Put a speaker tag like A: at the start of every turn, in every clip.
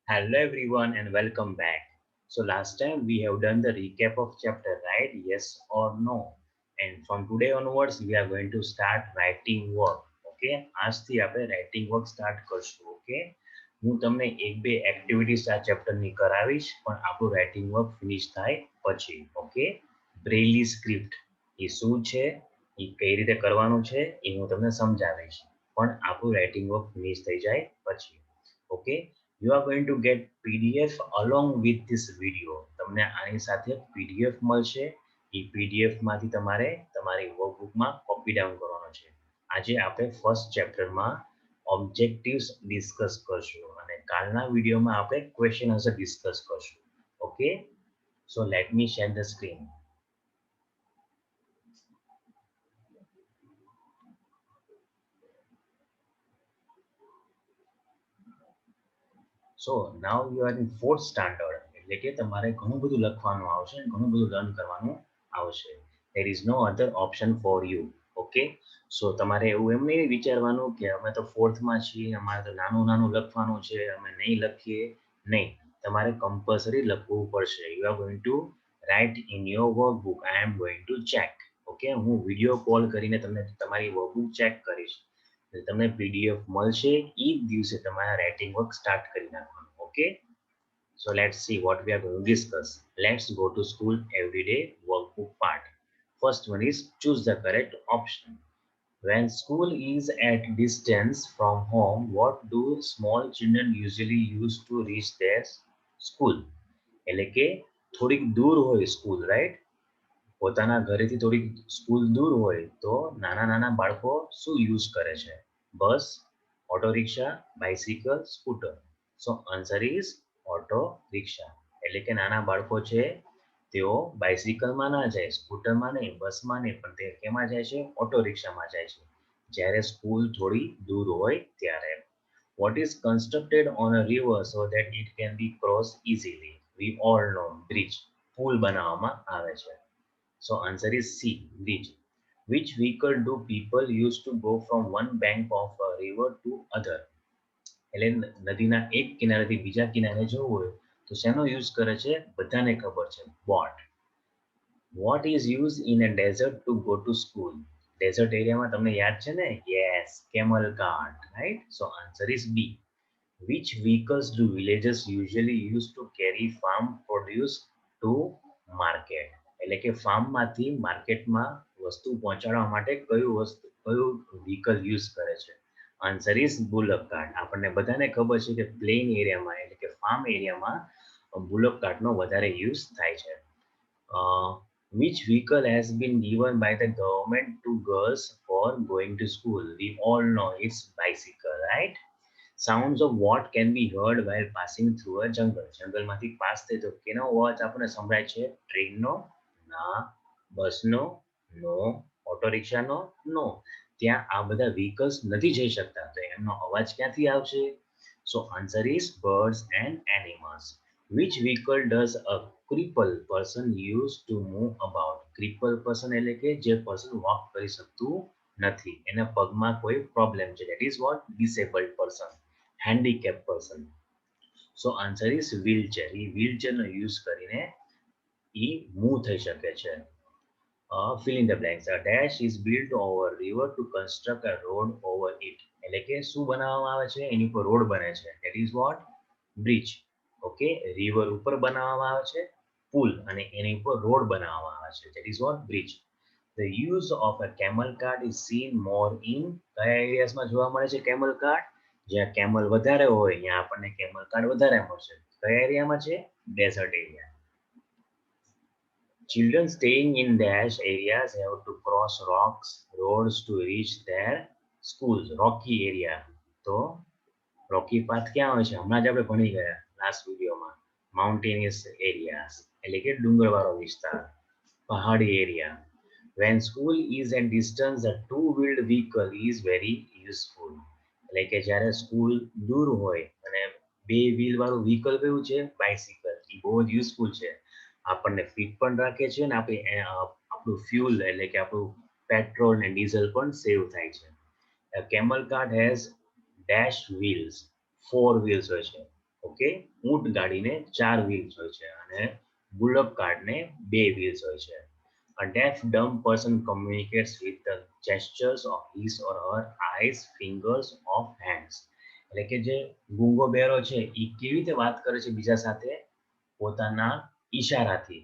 A: Hello everyone and welcome back. So last time we have done the recap of chapter, right? Yes or no. And from today onwards we are going to start writing work. Okay? આજથી આપણે writing work start કરશું. Okay? હું તમને એક બે activities આ ચેપ્ટરની કરાવીશ પણ આપણું રાઇટિંગ વર્ક ફિનિશ થાય પછી. ઓકે? બ્રેઇલી સ્ક્રિપ્ટ એ શું છે? એ કઈ રીતે કરવાનું છે? એ હું તમને સમજાવીશ. પણ આપણું રાઇટિંગ વર્ક ફિનિશ થઈ જાય પછી. Okay? You are going to get PDF along with this video. તમને આની સાથે PDF મળશે. એ PDF માંથી તમારે તમારી વર્કબુકમાં કોપી ડાઉન કરવાનો છે. આજે આપણે ફર્સ્ટ ચેપ્ટરમાં ઓબ્જેક્ટિવ્સ ડિસ્કસ કરશું અને કાલના વિડીયોમાં આપણે ક્વેશ્ચન આન્સર ડિસ્કસ કરશું. Okay, so let me share the screen. So now you are in fourth standard, એટલે કે તમારે ઘણું બધું લખવાનું આવશે અને ઘણું બધું લર્ન કરવાનું આવશે. there is no other option for you. Okay, so તમારે એવું એમ નહીં વિચારવાનું કે અમે તો ફોર્થમાં છીએ, અમારે તો નાનું નાનું લખવાનું છે, અમે નહીં લખીએ. નહીં, તમારે કમ્પલસરી લખવું પડશે. You are going to write in your workbook. I am going to check. Okay, હું વિડીયો કોલ કરીને તમને તમારી વર્કબુક ચેક કરીશ. તમને પીડીએફ મળશે એ જ દિવસે તમારા રાઇટિંગ વર્ક સ્ટાર્ટ કરી નાખવાનું. Okay, so let's see what we are going to discuss. Let's go to school everyday workbook part. First one is choose the correct option. When school is at distance from home, what do small children usually use to reach their school? એટલે કે થોડીક દૂર હોય school, right? પોતાના ઘરેથી થોડીક school દૂર હોય તો નાના નાના બાળકો શું યુઝ કરે છે? Bus, auto rickshaw, bicycle, scooter. So answer is auto rickshaw. એટલે કે નાના બાળકો છે તેઓ બાઇસિકલમાં ના જાય, સ્કૂટરમાં નહીં, બસમાં નહીં, પણ તે કેમાં જાય છે? ઓટો રિક્ષામાં જાય છે જ્યારે સ્કૂલ થોડી દૂર હોય ત્યારે. What is constructed on a river so that it can be crossed easily? We all know bridge. પુલ બનાવવામાં આવે છે. So answer is C, bridge. Which vehicle do people use to go from one bank of a river to other? એટલે નદીના એક કિનારેથી બીજા કિનારે જવું હોય તો શેનો યુઝ કરે છે? બધાને ખબર છે, boat. What is used in a desert to go to school? Desert એરિયામાં તમને યાદ છે ને? Yes, camel cart, right? So answer is B. Which vehicles do villagers usually use to carry farm produce to market? એટલે કે ફાર્મમાંથી માર્કેટમાં વસ્તુ પહોંચાડવા માટે કયું વ્હીકલ યુઝ કરે છે? Answer is bullock cart. આપણને બધાને ખબર છે કે પ્લેન એરિયામાં એટલે કે ફાર્મ એરિયામાં બુલક કાર્ટનો વધારે યુઝ થાય છે. Which vehicle has been given by the government to girls for going to school? We all know it's bicycle, right? Sounds of what can be heard while passing through a jungle? જંગલમાંથી pass થઈ તો કેનો અવાજ આપણને સંભળાય છે? ટ્રેનનો? ના. બસનો? નો. Auto રિક્ષાનો? નો. ત્યાં આ બધા વ્હીકલ્સ નથી જઈ શકતા તો એમનો અવાજ ક્યાંથી આવશે? So answer is birds and animals. Which vehicle does a crippled person use to move about? crippled person એટલે કે જે પર્સન વોક કરી શકતું નથી, એના પગમાં કોઈ પ્રોબ્લેમ છે, that is what disabled person, handicapped person. So answer is wheelchair. એ wheelchairનો યુઝ કરીને એ મૂવ થઈ શકે છે. Fill in the blanks. A dash is built over river to construct a road over it. એટલે કે શું બનાવવામાં આવે છે? એની ઉપર રોડ બને છે. That is what? Bridge. Okay, river ઉપર બનાવવામાં આવે છે પુલ અને એની ઉપર રોડ બનાવવામાં આવે છે. That is what? Bridge. The use of a camel cart is seen more in કયા એરિયાસમાં જોવા મળે છે camel cart? જ્યાં camel વધારે હોય ત્યાં આપણને camel cart વધારે મળશે. કયા એરિયામાં છે? Desert area. Children staying in dash areas have to cross rocks, roads to reach their schools. Rocky area. તો રોકી પાથ ક્યાં હોય છે? હમણાં જ આપણે ભણી ગયા લાસ્ટ વિડીયોમાં. માઉન્ટેનિયસ એરિયાસ એટલે કે ડુંગરવાળો વિસ્તાર, પહાડી area. When school is at distance, a two-wheeled vehicle is very useful. એટલે કે જ્યારે સ્કૂલ દૂર હોય અને બે વ્હીલ વાળું વ્હીકલ કયું છે? બાઇસિકલ. એ બહુ જ યુઝફુલ છે, આપણને ફિટ પણ રાખે છે અને આપણું ફ્યુલ એટલે કે આપણું પેટ્રોલ ને ડીઝલ પણ સેવ થાય છે. A camel cart has dash wheels, 4 wheels હોય છે. ઓકે, ઊંટ ગાડીને 4 વ્હીલ્સ હોય છે અને બુલક કાર્ટને 2 વ્હીલ્સ હોય છે. A deaf dumb person communicates with the gestures of his or her eyes, fingers of hands. એટલે કે જે ગૂંગો બહેરો છે એ કેવી રીતે વાત કરે છે બીજા સાથે? પોતાના ઈશારાથી,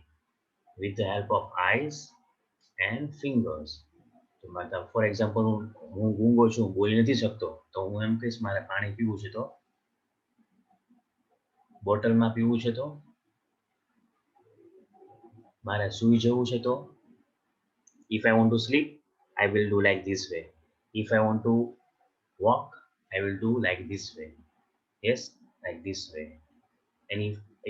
A: with the help of eyes and fingers. તો મતલબ ફોર એક્ઝામ્પલ હું ગૂંગો છું, બોલી નથી શકતો, તો હું એમ કહીશ મારે પાણી પીવું છે તો બોટલમાં પીવું છે તો મારે સૂઈ જવું છે તો if I want to sleep I will do like this way. If I want to walk I will do like this way. Yes, like this way. And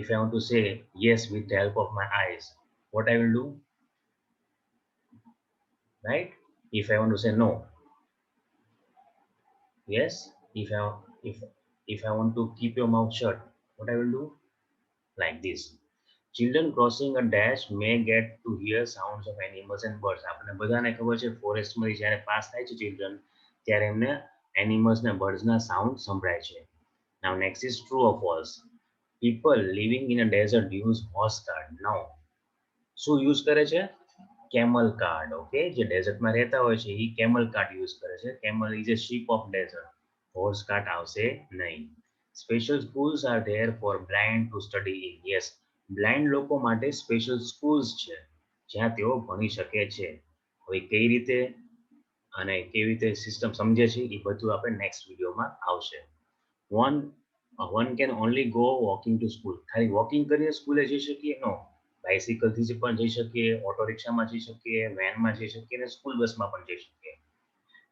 A: if I want to say yes with the help of my eyes, what I will do, right? If I want to say no, yes. If I want to keep your mouth shut, what I will do, like this. Children crossing a dash may get to hear sounds of animals and birds. આપણે બધાને ખબર છે ફોરેસ્ટમાં જ્યારે pass થાય છે children ત્યારે એમને animals ને બર્ડ્સ ના સાઉન્ડ સંભળાય છે. Now next is true or false. People living in a desert use horse cart. Now શું યુઝ કરે છે? Camel card. ઓકે, જે ડેઝર્ટમાં રહેતા હોય છે એ કેમલ કાર્ડ યુઝ કરે છે. Camel is a ship of desert. Horse cart આવશે નહીં. Special schools are there for blind to study in. Yes, blind લોકો માટે સ્પેશિયલ સ્કૂલ્સ છે જ્યાં તેઓ ભણી શકે છે. હવે કઈ રીતે અને કેવી રીતે સિસ્ટમ સમજે છે એ બધું આપણે નેક્સ્ટ વિડીયોમાં આવશે. One can only go walking to school. ખાલી વોકિંગ કરીને સ્કૂલે જઈ શકીએ? નો. બાઇસિકલથી પણ જઈ શકીએ, ઓટો રિક્ષામાં જઈ શકીએ, વેનમાં જઈ શકીએ અને સ્કૂલ બસમાં પણ જઈ શકીએ.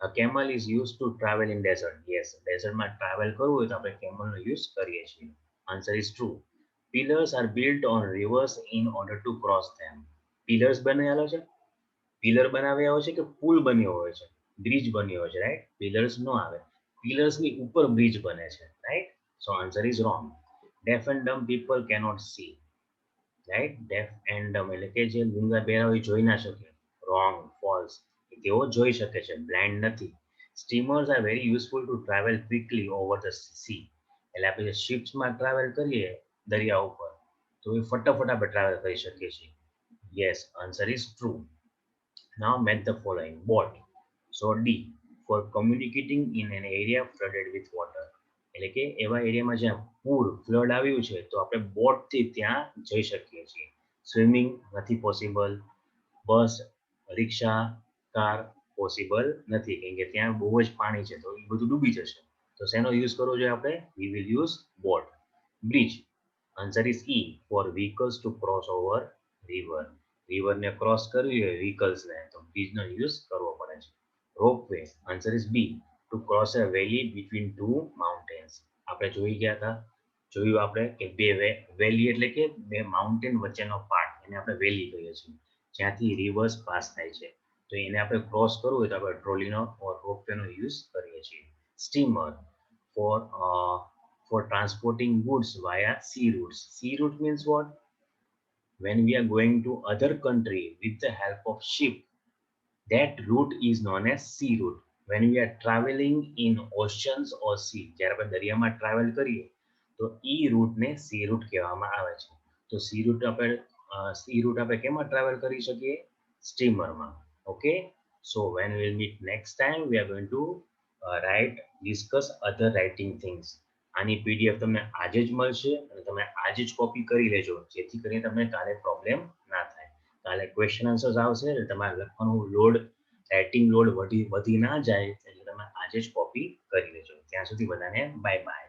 A: A camel is used to travel in desert. Yes, ડેઝર્ટમાં ટ્રાવેલ કરવું હોય તો આપણે કેમલનો યુઝ કરીએ છીએ. Answer is true. Pillars are built on rivers in order to cross them. Pillars બનાવેલો છે, પિલર બનાવ્યા હોય છે કે પુલ બન્યો હોય છે, બ્રિજ બન્યો હોય છે, રાઈટ? પિલર્સ નો આવે, પિલર્સની ઉપર બ્રિજ બને છે, right? So answer is wrong. Deaf and dumb people cannot see. Right? Deaf and dumb એટલે કે જે ગૂંગા બહેરા હોય જોઈ ના શકે. Wrong, false. તેઓ જોઈ શકે છે, બ્લાઇન્ડ નથી. Steamers are very useful to travel quickly over the sea. એટલે આપણે શિપ્સમાં ટ્રાવેલ કરીએ દરિયા ઉપર તો એ ફટાફટ આપણે ટ્રાવેલ કરી શકીએ છીએ. Yes, answer is true. Now match the following. Boat. So D, for communicating in an area flooded with water. એટલે કે એવા એરિયામાં જ્યાં પૂર ફ્લડ આવ્યું છે તો આપણે બોટથી ત્યાં જઈ શકીએ છીએ. સ્વિમિંગ નથી પોસિબલ. બસ, રિક્ષા, કાર પોસિબલ નથી કેમ કે ત્યાં બહુ જ પાણી છે તો એ બધું ડૂબી જશે. તો શેનો યુઝ કરવો જોઈએ આપણે? We will use boat. Bridge. Answer is E, for vehicles to cross over river. રિવરને ક્રોસ કરવી હોય વ્હીકલ્સને તો બ્રિજનો યુઝ કરવો પડે છે. Ropeway. Answer is B, to cross a valley between two mountains. આપણે જોયું આપણે કે બે વેલી એટલે કે બે માઉન્ટેન વચ્ચેનો પાર્ટ, એને આપણે વેલી કહીએ છીએ, જ્યાંથી રિવર્સ પાસ થાય છે. તો એને આપણે ક્રોસ કરવું હોય તો આપણે ટ્રોલીનો ઓર રોપવેનો યુઝ કરીએ છીએ. Steamer, for for transporting goods via sea routes. Sea route means what? When we are going to other country with the help of ship, that route is known as sea route. When we are traveling in oceans or sea, જ્યારે આપણે દરિયામાં travel કરીએ તો ઈ રૂટને C route કહેવામાં આવે છે. તો C route આપણે કેમાં ટ્રાવેલ કરી શકીએ? સ્ટીમરમાં. Okay, so when we will meet next time we are going to discuss other writing things. આની પીડીએફ તમને આજે જ મળશે અને તમે આજે જ કોપી કરી લેજો જેથી કરીને તમને કાલે પ્રોબ્લેમ ના થાય. કાલે ક્વેશ્ચન આન્સર્સ આવશે એટલે તમારે લખવાનું લોડ, રાઇટિંગ લોડ વધી ના જાય એટલે તમે આજે જ કોપી કરી લેજો. ત્યાં સુધી બધાને બાય બાય.